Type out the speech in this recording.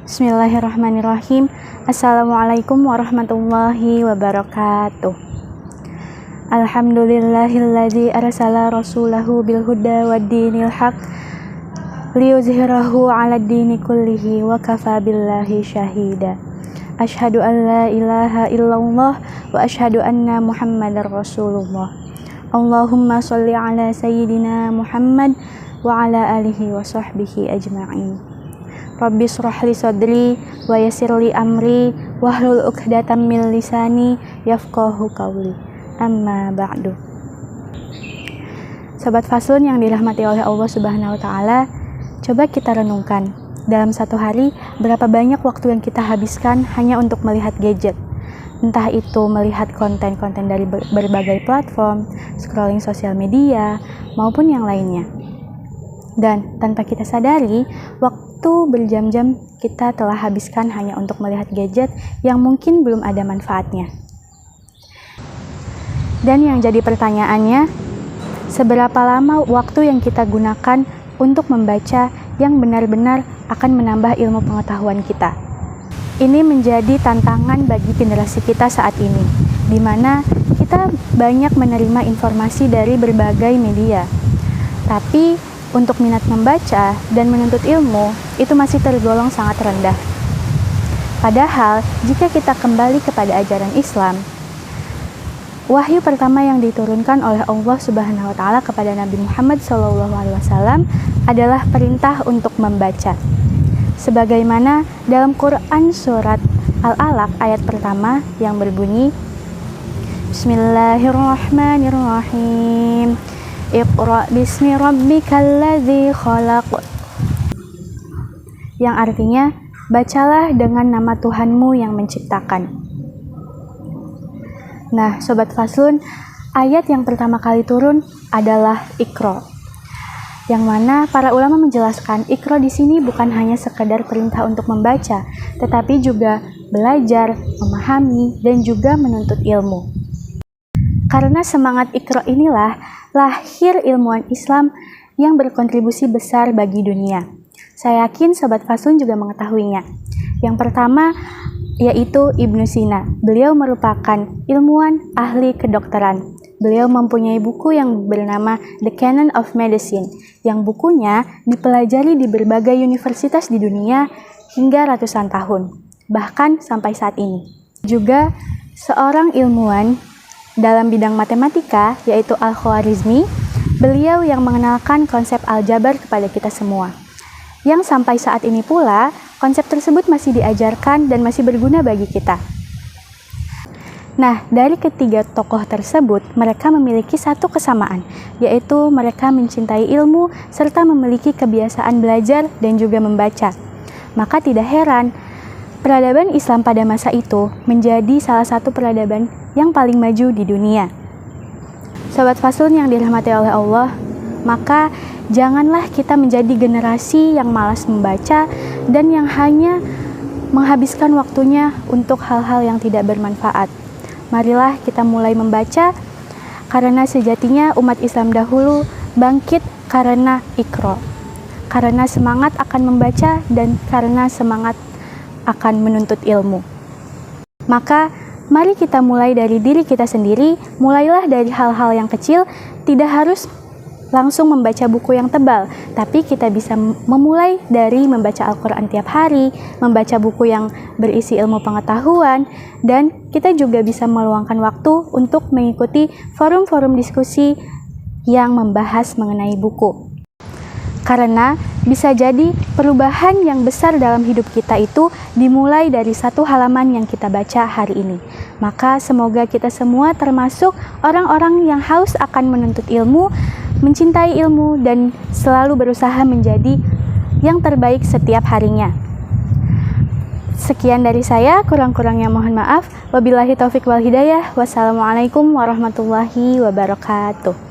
Bismillahirrahmanirrahim. Assalamualaikum warahmatullahi wabarakatuh. Alhamdulillahilladzi arsala rasulahu bil huda waddinil haq liyuzhirahu 'alad dini kullihi wa kafa billahi syahida. Asyhadu an la ilaha illallah wa asyhadu anna Muhammadar Rasulullah. Allahumma sholli ala sayyidina Muhammad wa ala alihi wa sahbihi ajma'in. Rabbi shrah li sadri wa yassir li amri wahlul 'uqdatam min lisani yafqahu qawli. Amma ba'du. Sobat Faslun yang dirahmati oleh Allah Subhanahu wa taala, coba kita renungkan, dalam satu hari berapa banyak waktu yang kita habiskan hanya untuk melihat gadget. Entah itu melihat konten-konten dari berbagai platform, scrolling sosial media, maupun yang lainnya. Dan tanpa kita sadari, waktu berjam-jam kita telah habiskan hanya untuk melihat gadget yang mungkin belum ada manfaatnya. Dan yang jadi pertanyaannya, seberapa lama waktu yang kita gunakan untuk membaca yang benar-benar akan menambah ilmu pengetahuan kita? Ini menjadi tantangan bagi generasi kita saat ini, di mana kita banyak menerima informasi dari berbagai media. Tapi untuk minat membaca dan menuntut ilmu itu masih tergolong sangat rendah. Padahal jika kita kembali kepada ajaran Islam, wahyu pertama yang diturunkan oleh Allah Subhanahu wa taala kepada Nabi Muhammad SAW adalah perintah untuk membaca. Sebagaimana dalam Quran surat Al-Alaq ayat pertama yang berbunyi, Bismillahirrahmanirrahim. Iqra bismi rabbikal ladzi khalaq. Yang artinya, bacalah dengan nama Tuhanmu yang menciptakan. Nah, Sobat Faslun, ayat yang pertama kali turun adalah Iqra. Yang mana para ulama menjelaskan Iqra di sini bukan hanya sekedar perintah untuk membaca, tetapi juga belajar, memahami, dan juga menuntut ilmu. Karena semangat Iqra inilah lahir ilmuwan Islam yang berkontribusi besar bagi dunia. Saya yakin Sobat Faslun juga mengetahuinya. Yang pertama yaitu Ibnu Sina. Beliau merupakan ilmuwan ahli kedokteran. Beliau mempunyai buku yang bernama The Canon of Medicine, yang bukunya dipelajari di berbagai universitas di dunia hingga ratusan tahun, bahkan sampai saat ini. Juga seorang ilmuwan dalam bidang matematika, yaitu Al-Khwarizmi, beliau yang mengenalkan konsep aljabar kepada kita semua. Yang sampai saat ini pula, konsep tersebut masih diajarkan dan masih berguna bagi kita. Nah, dari ketiga tokoh tersebut, mereka memiliki satu kesamaan, yaitu mereka mencintai ilmu serta memiliki kebiasaan belajar dan juga membaca. Maka tidak heran, peradaban Islam pada masa itu menjadi salah satu peradaban yang paling maju di dunia. Sobat Faslun yang dirahmati oleh Allah, maka janganlah kita menjadi generasi yang malas membaca dan yang hanya menghabiskan waktunya untuk hal-hal yang tidak bermanfaat. Marilah kita mulai membaca, karena sejatinya umat Islam dahulu bangkit karena Iqra, karena semangat akan membaca dan karena semangat akan menuntut ilmu. Maka mari kita mulai dari diri kita sendiri, mulailah dari hal-hal yang kecil, tidak harus langsung membaca buku yang tebal, tapi kita bisa memulai dari membaca Al-Quran tiap hari, membaca buku yang berisi ilmu pengetahuan, dan kita juga bisa meluangkan waktu untuk mengikuti forum-forum diskusi yang membahas mengenai buku. Karena bisa jadi perubahan yang besar dalam hidup kita itu dimulai dari satu halaman yang kita baca hari ini. Maka semoga kita semua termasuk orang-orang yang haus akan menuntut ilmu, mencintai ilmu, dan selalu berusaha menjadi yang terbaik setiap harinya. Sekian dari saya, kurang-kurangnya mohon maaf. Wabillahi taufik wal hidayah. Wassalamualaikum warahmatullahi wabarakatuh.